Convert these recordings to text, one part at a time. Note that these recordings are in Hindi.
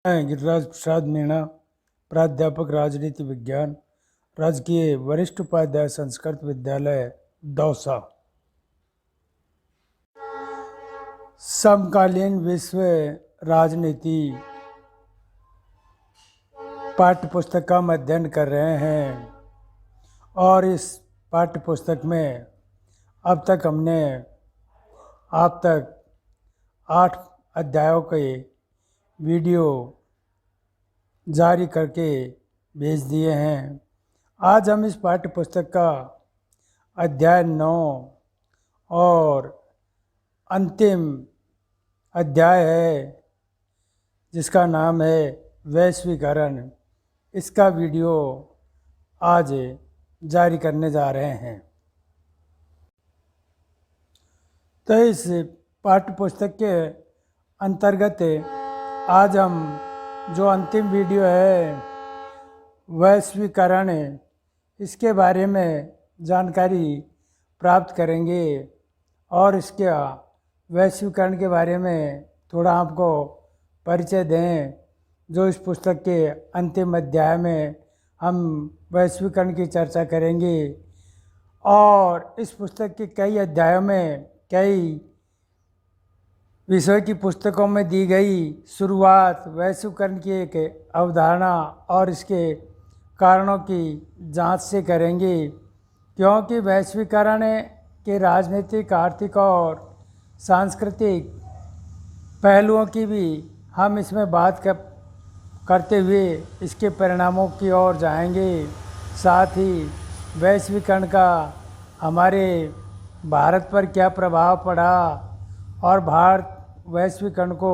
मैं गिरिराज प्रसाद मीणा, प्राध्यापक राजनीति विज्ञान, राजकीय वरिष्ठ उपाध्याय संस्कृत विद्यालय दौसा। समकालीन विश्व राजनीति पाठ्य पुस्तक का हम अध्ययन कर रहे हैं और इस पाठ्य पुस्तक में अब तक हमने आप तक 8 अध्यायों के वीडियो जारी करके भेज दिए हैं। आज हम इस पाठ्य पुस्तक का अध्याय 9 और अंतिम अध्याय है जिसका नाम है वैश्वीकरण। इसका वीडियो आज जारी करने जा रहे हैं। तो इस पाठ्य पुस्तक के अंतर्गत आज हम जो अंतिम वीडियो है वैश्वीकरण, इसके बारे में जानकारी प्राप्त करेंगे और इसके वैश्वीकरण के बारे में थोड़ा आपको परिचय दें। जो इस पुस्तक के अंतिम अध्याय में हम वैश्वीकरण की चर्चा करेंगे और इस पुस्तक के कई अध्यायों में कई विषय की पुस्तकों में दी गई शुरुआत वैश्वीकरण की एक अवधारणा और इसके कारणों की जांच से करेंगे, क्योंकि वैश्वीकरण के राजनीतिक, आर्थिक और सांस्कृतिक पहलुओं की भी हम इसमें बात करते हुए इसके परिणामों की ओर जाएंगे। साथ ही वैश्वीकरण का हमारे भारत पर क्या प्रभाव पड़ा और भारत वैश्वीकरण को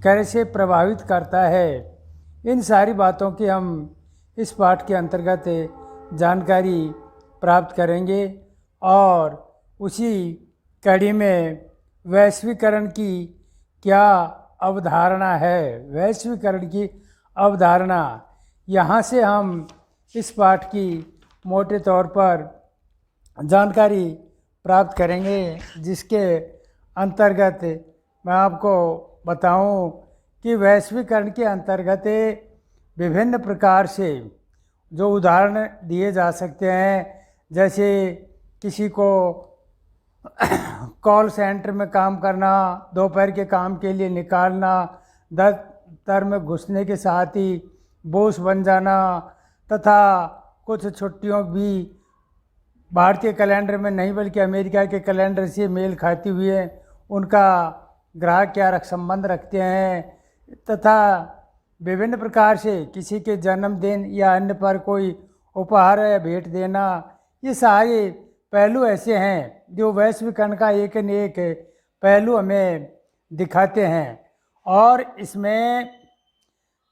कैसे प्रभावित करता है, इन सारी बातों की हम इस पाठ के अंतर्गत जानकारी प्राप्त करेंगे और उसी कड़ी में वैश्वीकरण की क्या अवधारणा है, वैश्वीकरण की अवधारणा, यहाँ से हम इस पाठ की मोटे तौर पर जानकारी प्राप्त करेंगे, जिसके अंतर्गत मैं आपको बताऊं कि वैश्वीकरण के अंतर्गत विभिन्न प्रकार से जो उदाहरण दिए जा सकते हैं, जैसे किसी को कॉल सेंटर में काम करना, दोपहर के काम के लिए निकालना, दफ्तर में घुसने के साथ ही बॉस बन जाना, तथा कुछ छुट्टियों भी भारतीय कैलेंडर में नहीं बल्कि अमेरिका के कैलेंडर से मेल खाती हुई है, उनका ग्राहक क्या संबंध रखते हैं, तथा विभिन्न प्रकार से किसी के जन्मदिन या अन्य पर कोई उपहार या भेंट देना, ये सारे पहलू ऐसे हैं जो वैश्वीकरण का एक न एक पहलू हमें दिखाते हैं। और इसमें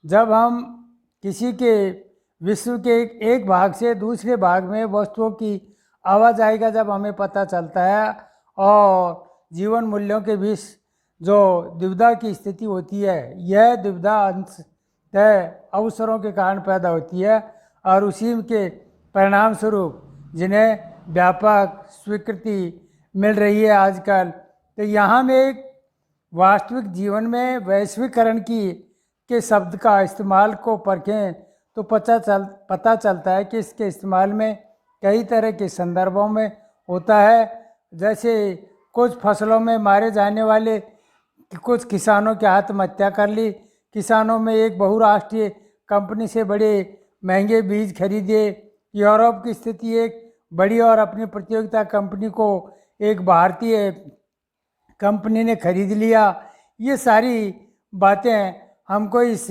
जब हम किसी के विश्व के एक भाग से दूसरे भाग में वस्तुओं की आवाजाही का जब हमें पता चलता है और जीवन मूल्यों के बीच जो दुविधा की स्थिति होती है, यह दुविधा अंततः अवसरों के कारण पैदा होती है और उसी के परिणाम स्वरूप जिन्हें व्यापक स्वीकृति मिल रही है आजकल। तो यहाँ में एक वास्तविक जीवन में वैश्वीकरण के शब्द का इस्तेमाल को परखें तो पता चलता है कि इसके इस्तेमाल में कई तरह के संदर्भों में होता है। जैसे कुछ फसलों में मारे जाने वाले कुछ किसानों की आत्महत्या कर ली, किसानों में एक बहुराष्ट्रीय कंपनी से बड़े महंगे बीज खरीदे, यूरोप की स्थिति एक बड़ी और अपनी प्रतियोगिता कंपनी को एक भारतीय कंपनी ने खरीद लिया। ये सारी बातें हमको इस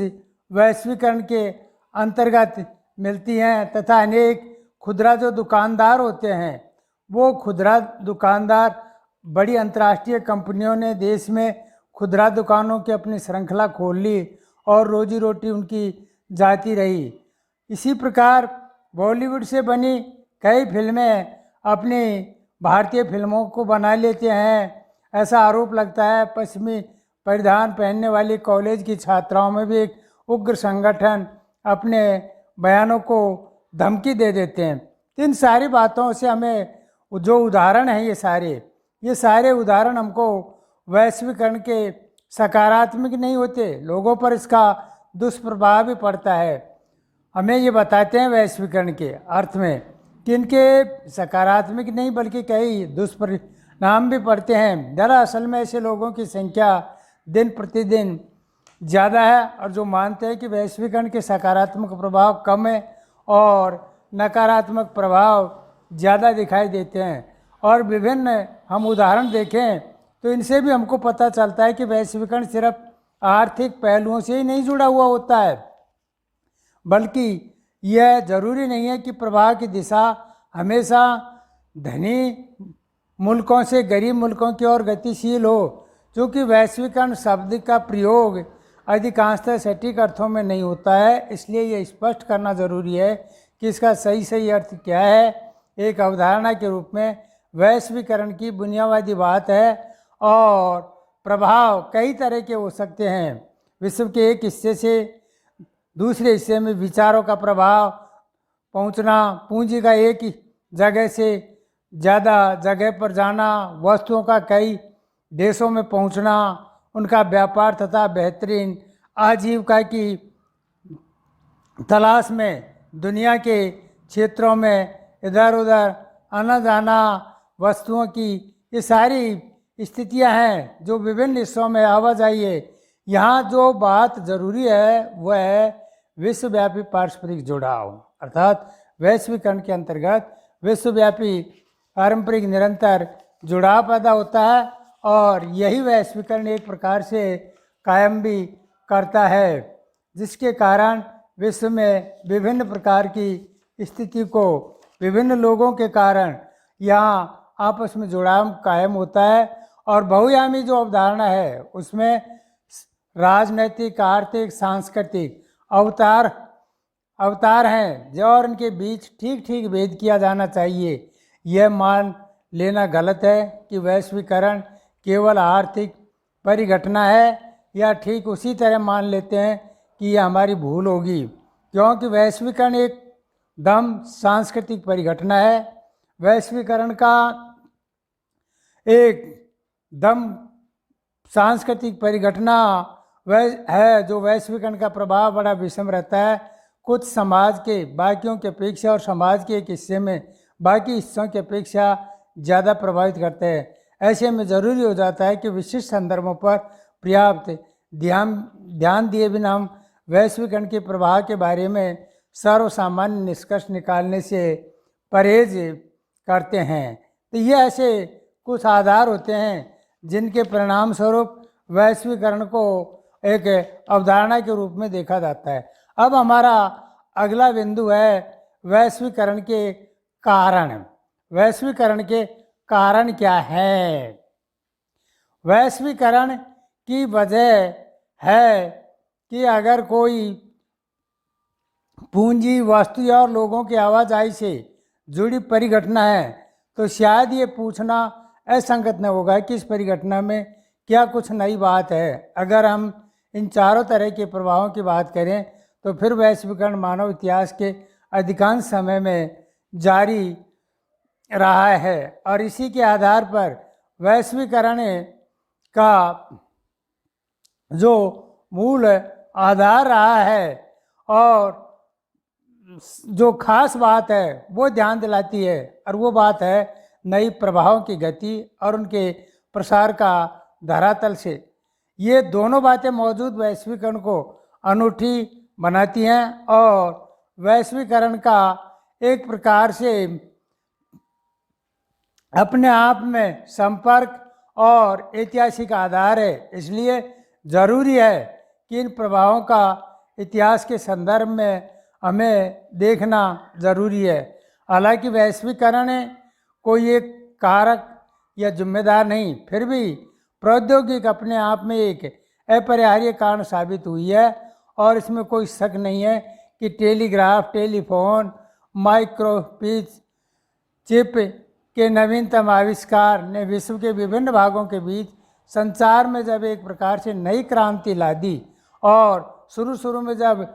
वैश्वीकरण के अंतर्गत मिलती हैं। तथा अनेक खुदरा जो दुकानदार होते हैं, वो खुदरा दुकानदार बड़ी अंतर्राष्ट्रीय कंपनियों ने देश में खुदरा दुकानों की अपनी श्रृंखला खोल ली और रोजी रोटी उनकी जाती रही। इसी प्रकार बॉलीवुड से बनी कई फिल्में अपनी भारतीय फिल्मों को बना लेते हैं। ऐसा आरोप लगता है पश्चिमी परिधान पहनने वाली कॉलेज की छात्राओं में भी एक उग्र संगठन अपने बयानों को धमकी दे देते हैं। इन सारी बातों से हमें जो उदाहरण हैं ये सारे उदाहरण हमको वैश्वीकरण के सकारात्मक नहीं होते, लोगों पर इसका दुष्प्रभाव भी पड़ता है। हमें ये बताते हैं वैश्वीकरण के अर्थ में कि इनके सकारात्मक नहीं बल्कि कई दुष्परिणाम भी पड़ते हैं। दरअसल में ऐसे लोगों की संख्या दिन प्रतिदिन ज़्यादा है और जो मानते हैं कि वैश्वीकरण के सकारात्मक प्रभाव कम है और नकारात्मक प्रभाव ज़्यादा दिखाई देते हैं। और विभिन्न हम उदाहरण देखें तो इनसे भी हमको पता चलता है कि वैश्वीकरण सिर्फ आर्थिक पहलुओं से ही नहीं जुड़ा हुआ होता है, बल्कि यह जरूरी नहीं है कि प्रवाह की दिशा हमेशा धनी मुल्कों से गरीब मुल्कों की ओर गतिशील हो। क्योंकि वैश्वीकरण शब्द का प्रयोग अधिकांशतः सटीक अर्थों में नहीं होता है, इसलिए यह स्पष्ट करना जरूरी है कि इसका सही अर्थ क्या है। एक अवधारणा के रूप में वैश्वीकरण की बुनियादी बात है और प्रभाव कई तरह के हो सकते हैं। विश्व के एक हिस्से से दूसरे हिस्से में विचारों का प्रभाव पहुंचना, पूंजी का एक ही जगह से ज़्यादा जगह पर जाना, वस्तुओं का कई देशों में पहुंचना, उनका व्यापार तथा बेहतरीन आजीविका की तलाश में दुनिया के क्षेत्रों में इधर उधर आना जाना, वस्तुओं की ये सारी स्थितियां हैं जो विभिन्न हिस्सों में आवाजाही है। यहाँ जो बात जरूरी है वह है विश्वव्यापी पारस्परिक जुड़ाव, अर्थात वैश्वीकरण के अंतर्गत विश्वव्यापी पारंपरिक निरंतर जुड़ाव पैदा होता है और यही वैश्वीकरण एक प्रकार से कायम भी करता है, जिसके कारण विश्व में विभिन्न प्रकार की स्थिति को विभिन्न लोगों के कारण यहाँ आपस में जुड़ाव कायम होता है। और बहुआयामी जो अवधारणा है उसमें राजनैतिक, आर्थिक, सांस्कृतिक अवतार हैं जो और इनके बीच ठीक ठीक भेद किया जाना चाहिए। यह मान लेना गलत है कि वैश्वीकरण केवल आर्थिक परिघटना है, या ठीक उसी तरह मान लेते हैं कि यह हमारी भूल होगी, क्योंकि वैश्वीकरण एक दम सांस्कृतिक परिघटना है। वैश्वीकरण का एक दम सांस्कृतिक परिघटना वह है जो वैश्वीकरण का प्रभाव बड़ा विषम रहता है। कुछ समाज के बाकियों की अपेक्षा और समाज के एक हिस्से में बाकी हिस्सों की अपेक्षा ज़्यादा प्रभावित करते हैं। ऐसे में ज़रूरी हो जाता है कि विशिष्ट संदर्भों पर पर्याप्त ध्यान दिए बिना हम वैश्वीकरण के प्रभाव के बारे में सर्वसामान्य निष्कर्ष निकालने से परहेज करते हैं। तो ये ऐसे कुछ आधार होते हैं जिनके परिणाम स्वरूप वैश्वीकरण को एक अवधारणा के रूप में देखा जाता है। अब हमारा अगला बिंदु है वैश्वीकरण के कारण। वैश्वीकरण के कारण क्या है? वैश्वीकरण की वजह है कि अगर कोई पूंजी, वस्तु और लोगों की आवाजाही से जुड़ी परिघटना है तो शायद ये पूछना असंगत न होगा कि इस परिघटना में क्या कुछ नई बात है। अगर हम इन चारों तरह के प्रभावों की बात करें तो फिर वैश्वीकरण मानव इतिहास के अधिकांश समय में जारी रहा है और इसी के आधार पर वैश्वीकरण का जो मूल आधार रहा है और जो खास बात है वो ध्यान दिलाती है, और वो बात है नई प्रभावों की गति और उनके प्रसार का धरातल से। ये दोनों बातें मौजूद वैश्वीकरण को अनूठी बनाती हैं और वैश्वीकरण का एक प्रकार से अपने आप में संपर्क और ऐतिहासिक आधार है। इसलिए ज़रूरी है कि इन प्रभावों का इतिहास के संदर्भ में हमें देखना ज़रूरी है। हालांकि वैश्वीकरण कोई एक कारक या जिम्मेदार नहीं, फिर भी प्रौद्योगिकी अपने आप में एक अपरिहार्य कारण साबित हुई है और इसमें कोई शक नहीं है कि टेलीग्राफ, टेलीफोन, माइक्रोपिच चिप के नवीनतम आविष्कार ने विश्व के विभिन्न भागों के बीच संचार में जब एक प्रकार से नई क्रांति ला दी, और शुरू में जब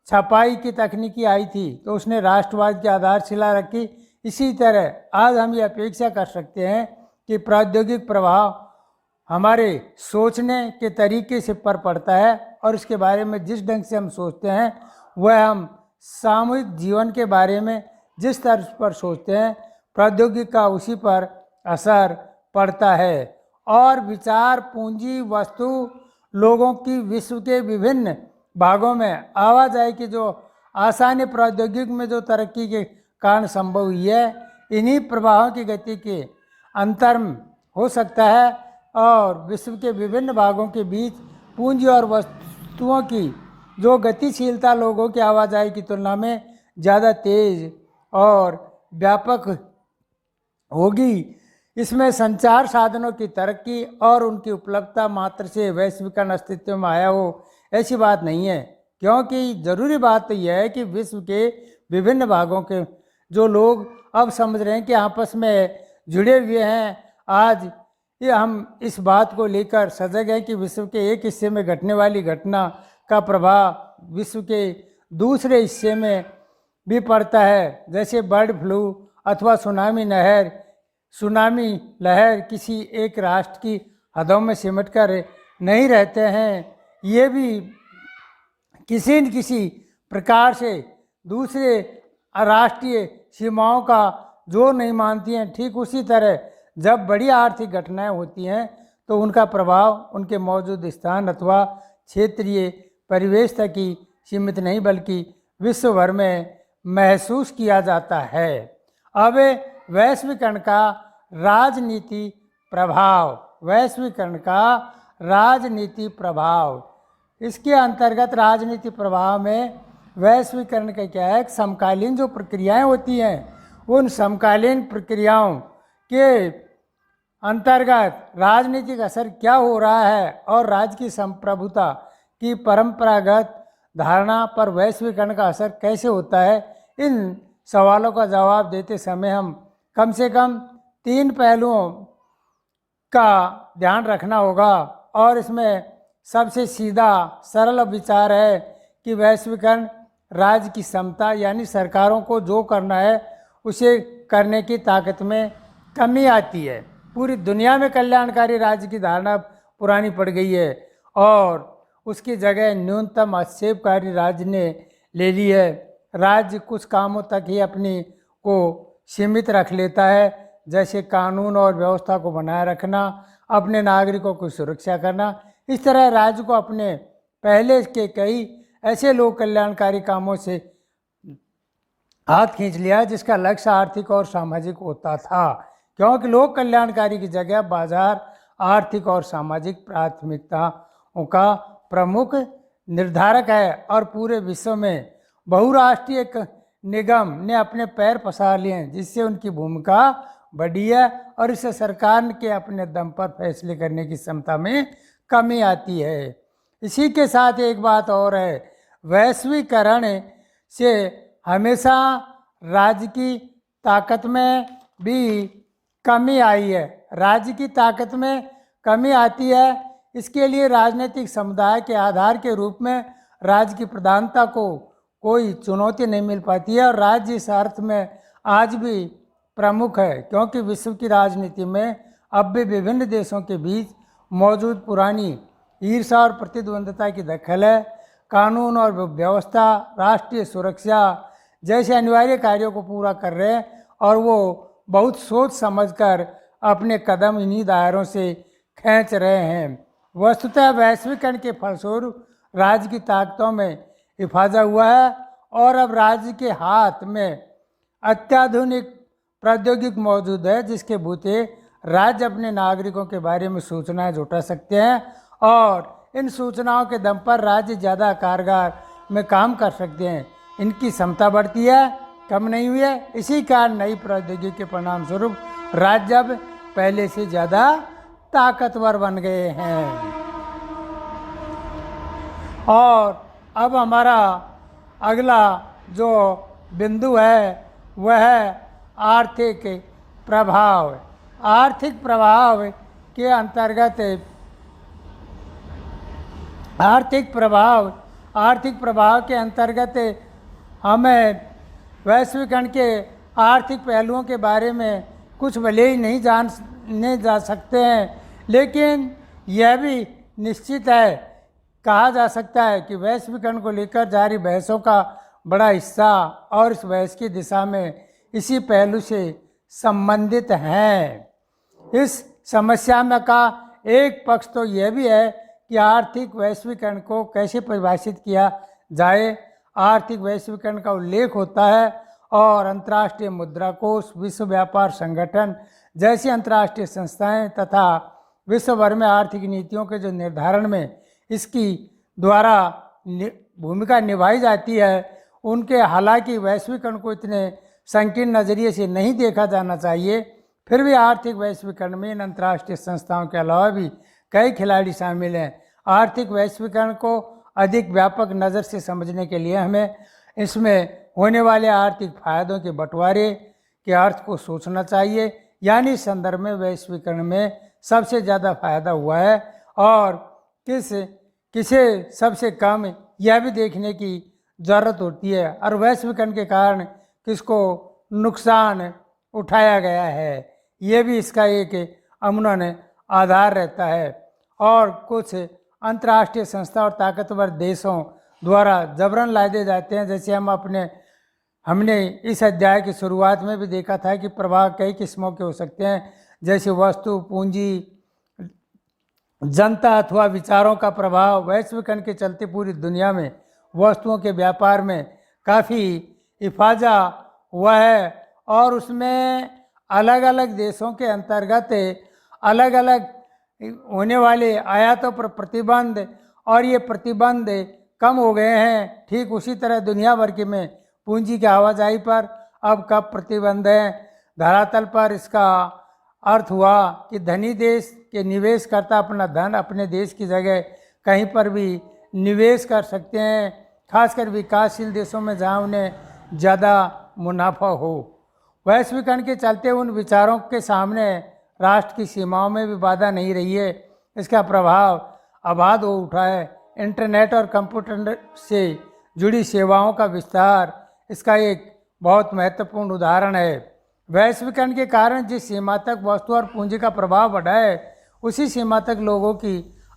छपाई की तकनीकी आई थी तो उसने राष्ट्रवाद की आधारशिला रखी। इसी तरह आज हम ये अपेक्षा कर सकते हैं कि प्रौद्योगिक प्रभाव हमारे सोचने के तरीके से पर पड़ता है और इसके बारे में जिस ढंग से हम सोचते हैं वह हम सामूहिक जीवन के बारे में जिस तर्ज पर सोचते हैं प्रौद्योगिकी का उसी पर असर पड़ता है। और विचार पूंजी वस्तु लोगों की विश्व के विभिन्न भागों में आवाजाही की जो आसानी प्रौद्योगिकी में जो तरक्की के कारण संभव हुई है, इन्हीं प्रवाहों की गति के अंतर हो सकता है और विश्व के विभिन्न भागों के बीच पूंजी और वस्तुओं की जो गतिशीलता लोगों की आवाजाही की तुलना में ज़्यादा तेज और व्यापक होगी। इसमें संचार साधनों की तरक्की और उनकी उपलब्धता मात्र से वैश्वीकरण अस्तित्व में आया हो ऐसी बात नहीं है, क्योंकि ज़रूरी बात तो यह है कि विश्व के विभिन्न भागों के जो लोग अब समझ रहे हैं कि आपस में जुड़े हुए हैं। आज ये हम इस बात को लेकर सजग हैं कि विश्व के एक हिस्से में घटने वाली घटना का प्रभाव विश्व के दूसरे हिस्से में भी पड़ता है। जैसे बर्ड फ्लू अथवा सुनामी लहर किसी एक राष्ट्र की हदों में सिमट कर नहीं रहते हैं, ये भी किसी न किसी प्रकार से दूसरे राष्ट्रीय सीमाओं का जोर नहीं मानती हैं। ठीक उसी तरह जब बड़ी आर्थिक घटनाएं होती हैं तो उनका प्रभाव उनके मौजूद स्थान अथवा क्षेत्रीय परिवेश तक ही सीमित नहीं बल्कि विश्व भर में महसूस किया जाता है। अब वैश्वीकरण का राजनीति प्रभाव, इसके अंतर्गत राजनीति प्रभाव में वैश्वीकरण का क्या है, समकालीन जो प्रक्रियाएं होती हैं उन समकालीन प्रक्रियाओं के अंतर्गत राजनीतिक असर क्या हो रहा है और राज्य की संप्रभुता की परंपरागत धारणा पर वैश्वीकरण का असर कैसे होता है, इन सवालों का जवाब देते समय हम कम से कम 3 पहलुओं का ध्यान रखना होगा। और इसमें सबसे सीधा सरल विचार है कि वैश्वीकरण राज्य की क्षमता यानी सरकारों को जो करना है उसे करने की ताकत में कमी आती है। पूरी दुनिया में कल्याणकारी राज्य की धारणा पुरानी पड़ गई है और उसकी जगह न्यूनतम हस्तक्षेपकारी राज्य ने ले ली है। राज्य कुछ कामों तक ही अपनी को सीमित रख लेता है, जैसे कानून और व्यवस्था को बनाए रखना, अपने नागरिकों की सुरक्षा करना। इस तरह राज्य को अपने पहले के कई ऐसे लोक कल्याणकारी कामों से हाथ खींच लिया जिसका लक्ष्य आर्थिक और सामाजिक होता था, क्योंकि लोक कल्याणकारी की जगह बाजार आर्थिक और सामाजिक प्राथमिकताओं का प्रमुख निर्धारक है। और पूरे विश्व में बहुराष्ट्रीय निगम ने अपने पैर पसार लिए हैं, जिससे उनकी भूमिका बढ़ी है और इससे सरकार के अपने दम पर फैसले करने की क्षमता में कमी आती है। इसी के साथ एक बात और है, वैश्वीकरण से हमेशा राज्य की ताकत में भी कमी आई है। राज्य की ताकत में कमी आती है, इसके लिए राजनीतिक समुदाय के आधार के रूप में राज्य की प्रधानता को कोई चुनौती नहीं मिल पाती है और राज्य इस अर्थ में आज भी प्रमुख है, क्योंकि विश्व की राजनीति में अब भी विभिन्न देशों के बीच मौजूद पुरानी ईर्ष्या और प्रतिद्वंद्विता की दखल है। कानून और व्यवस्था, राष्ट्रीय सुरक्षा जैसे अनिवार्य कार्यों को पूरा कर रहे हैं और वो बहुत सोच समझकर अपने कदम इन्हीं दायरों से खींच रहे हैं। वस्तुतः वैश्वीकरण के फलस्वरूप राज्य की ताकतों में हिफाजा हुआ है और अब राज्य के हाथ में अत्याधुनिक प्रौद्योगिकी मौजूद है, जिसके बूते राज्य अपने नागरिकों के बारे में सूचनाएं जुटा सकते हैं और इन सूचनाओं के दम पर राज्य ज़्यादा कारगर में काम कर सकते हैं। इनकी क्षमता बढ़ती है, कम नहीं हुई है। इसी कारण नई प्रौद्योगिकी के परिणाम स्वरूप राज्य अब पहले से ज़्यादा ताकतवर बन गए हैं। और अब हमारा अगला जो बिंदु है वह है आर्थिक प्रभाव। आर्थिक प्रभाव के अंतर्गत आर्थिक प्रभाव के अंतर्गत हमें वैश्वीकरण के आर्थिक पहलुओं के बारे में कुछ भले ही नहीं जाने जा सकते हैं, लेकिन यह भी निश्चित है, कहा जा सकता है कि वैश्वीकरण को लेकर जारी बहसों का बड़ा हिस्सा और इस बहस की दिशा में इसी पहलू से संबंधित हैं। इस समस्या में का एक पक्ष तो यह भी है कि आर्थिक वैश्वीकरण को कैसे परिभाषित किया जाए। आर्थिक वैश्वीकरण का उल्लेख होता है और अंतर्राष्ट्रीय मुद्रा कोष, विश्व व्यापार संगठन जैसी अंतर्राष्ट्रीय संस्थाएं तथा विश्व भर में आर्थिक नीतियों के जो निर्धारण में इसकी द्वारा भूमिका निभाई जाती है, उनके हालांकि वैश्वीकरण को इतने संकीर्ण नज़रिए से नहीं देखा जाना चाहिए, फिर भी आर्थिक वैश्वीकरण में इन अंतर्राष्ट्रीय संस्थाओं के अलावा भी कई खिलाड़ी शामिल हैं। आर्थिक वैश्वीकरण को अधिक व्यापक नज़र से समझने के लिए हमें इसमें होने वाले आर्थिक फायदों के बंटवारे के अर्थ को सोचना चाहिए। यानी इस संदर्भ में वैश्वीकरण में सबसे ज़्यादा फायदा हुआ है और किसे सबसे कम, यह भी देखने की ज़रूरत होती है, और वैश्वीकरण के कारण किसको नुकसान उठाया गया है, ये भी इसका एक अमूमन आधार रहता है। और कुछ अंतर्राष्ट्रीय संस्था और ताकतवर देशों द्वारा जबरन लादे जाते हैं, जैसे हमने इस अध्याय की शुरुआत में भी देखा था कि प्रभाव कई किस्मों के हो सकते हैं, जैसे वस्तु, पूंजी, जनता अथवा विचारों का प्रभाव। वैश्वीकरण के चलते पूरी दुनिया में वस्तुओं के व्यापार में काफ़ी इफाजा हुआ है और उसमें अलग अलग देशों के अंतर्गत अलग अलग होने वाले आयातों पर प्रतिबंध, और ये प्रतिबंध कम हो गए हैं। ठीक उसी तरह दुनिया भर के में पूंजी की आवाजाही पर अब कब प्रतिबंध है धरातल पर। इसका अर्थ हुआ कि धनी देश के निवेशकर्ता अपना धन अपने देश की जगह कहीं पर भी निवेश कर सकते हैं, खासकर विकासशील देशों में जहां उन्हें ज़्यादा मुनाफा हो। वैश्वीकरण के चलते उन विचारों के सामने राष्ट्र की सीमाओं में भी बाधा नहीं रही है। इसका प्रभाव अबाध हो उठा है। इंटरनेट और कंप्यूटर से जुड़ी सेवाओं का विस्तार इसका एक बहुत महत्वपूर्ण उदाहरण है। वैश्वीकरण के कारण जिस सीमा तक वस्तु और पूंजी का प्रभाव बढ़ा है, उसी सीमा तक लोगों की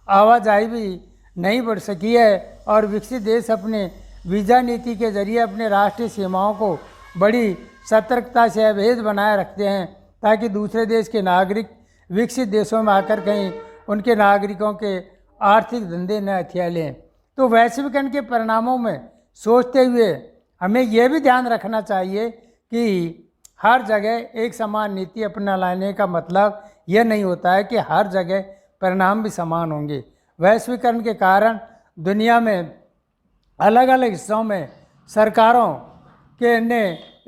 आवाजाही भी नहीं बढ़ सकी है और विकसित देश अपने वीज़ा नीति के जरिए अपने राष्ट्रीय सीमाओं को बड़ी सतर्कता से अभेद बनाए रखते हैं, ताकि दूसरे देश के नागरिक विकसित देशों में आकर कहीं उनके नागरिकों के आर्थिक धंधे न हथिया लें। तो वैश्वीकरण के परिणामों में सोचते हुए हमें यह भी ध्यान रखना चाहिए कि हर जगह एक समान नीति अपना लाने का मतलब यह नहीं होता है कि हर जगह परिणाम भी समान होंगे। वैश्वीकरण के कारण दुनिया में अलग अलग हिस्सों में सरकारों के ने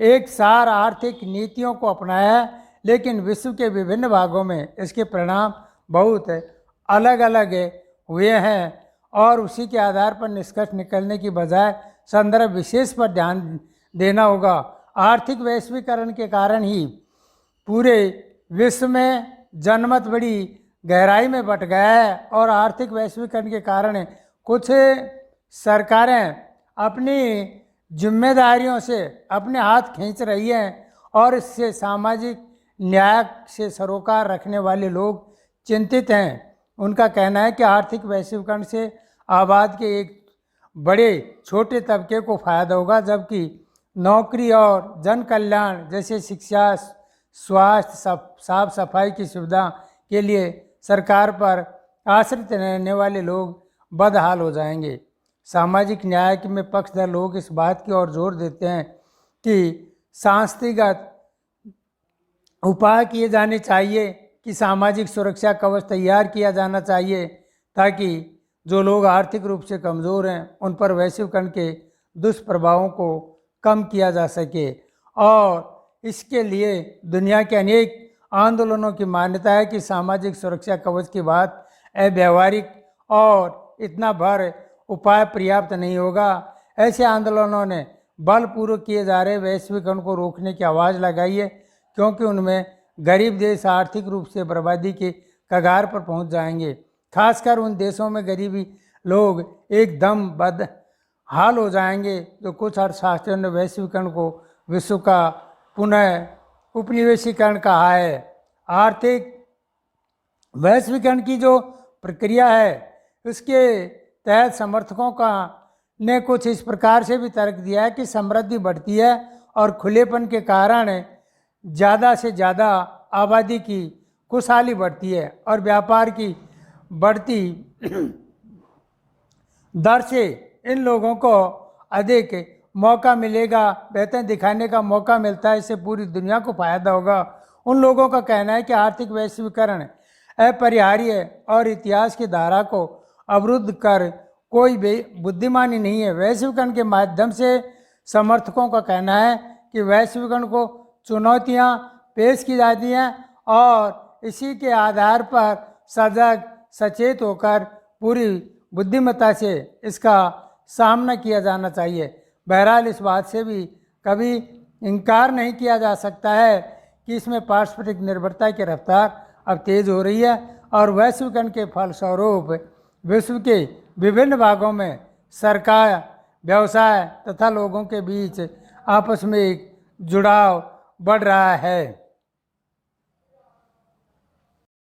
एक सार आर्थिक नीतियों को अपनाया है, लेकिन विश्व के विभिन्न भागों में इसके परिणाम बहुत अलग अलग हुए हैं और उसी के आधार पर निष्कर्ष निकलने की बजाय संदर्भ विशेष पर ध्यान देना होगा। आर्थिक वैश्वीकरण के कारण ही पूरे विश्व में जनमत बड़ी गहराई में बट गया है और आर्थिक वैश्वीकरण के कारण कुछ सरकारें अपनी जिम्मेदारियों से अपने हाथ खींच रही हैं और इससे सामाजिक न्याय से सरोकार रखने वाले लोग चिंतित हैं। उनका कहना है कि आर्थिक वैश्वीकरण से आबाद के एक बड़े छोटे तबके को फायदा होगा, जबकि नौकरी और जन कल्याण जैसे शिक्षा, स्वास्थ्य, साफ सफाई की सुविधा के लिए सरकार पर आश्रित रहने वाले लोग बदहाल हो जाएंगे। सामाजिक न्याय में पक्षधर लोग इस बात की ओर जोर देते हैं कि सांस्थितिक उपाय किए जाने चाहिए कि सामाजिक सुरक्षा कवच तैयार किया जाना चाहिए, ताकि जो लोग आर्थिक रूप से कमज़ोर हैं उन पर वैश्वीकरण के दुष्प्रभावों को कम किया जा सके। और इसके लिए दुनिया के अनेक आंदोलनों की मान्यता है कि सामाजिक सुरक्षा कवच की बात अव्यावहारिक और इतना भर उपाय पर्याप्त नहीं होगा। ऐसे आंदोलनों ने बलपूर्वक किए जा रहे वैश्वीकरण को रोकने की आवाज़ लगाई है, क्योंकि उनमें गरीब देश आर्थिक रूप से बर्बादी के कगार पर पहुंच जाएंगे। खासकर उन देशों में गरीबी लोग एकदम बदहाल हो जाएंगे। तो कुछ अर्थशास्त्रियों ने वैश्वीकरण को विश्व का पुनः उपनिवेशीकरण कहा है। आर्थिक वैश्वीकरण की जो प्रक्रिया है उसके तहत समर्थकों का ने कुछ इस प्रकार से भी तर्क दिया है कि समृद्धि बढ़ती है और खुलेपन के कारण ज़्यादा से ज़्यादा आबादी की खुशहाली बढ़ती है और व्यापार की बढ़ती दर से इन लोगों को अधिक मौका मिलेगा, बेहतर दिखाने का मौका मिलता है, इससे पूरी दुनिया को फायदा होगा। उन लोगों का कहना है कि आर्थिक वैश्वीकरण अपरिहार्य है और इतिहास की धारा को अवरुद्ध कर कोई भी बुद्धिमानी नहीं है। वैश्वीकरण के माध्यम से समर्थकों का कहना है कि वैश्वीकरण को चुनौतियां पेश की जाती हैं और इसी के आधार पर सजग सचेत होकर पूरी बुद्धिमत्ता से इसका सामना किया जाना चाहिए। बहरहाल इस बात से भी कभी इनकार नहीं किया जा सकता है कि इसमें पारस्परिक निर्भरता की रफ्तार अब तेज़ हो रही है और वैश्वीकरण के फलस्वरूप विश्व के विभिन्न भागों में सरकार, व्यवसाय तथा लोगों के बीच आपस में एक जुड़ाव बढ़ रहा है।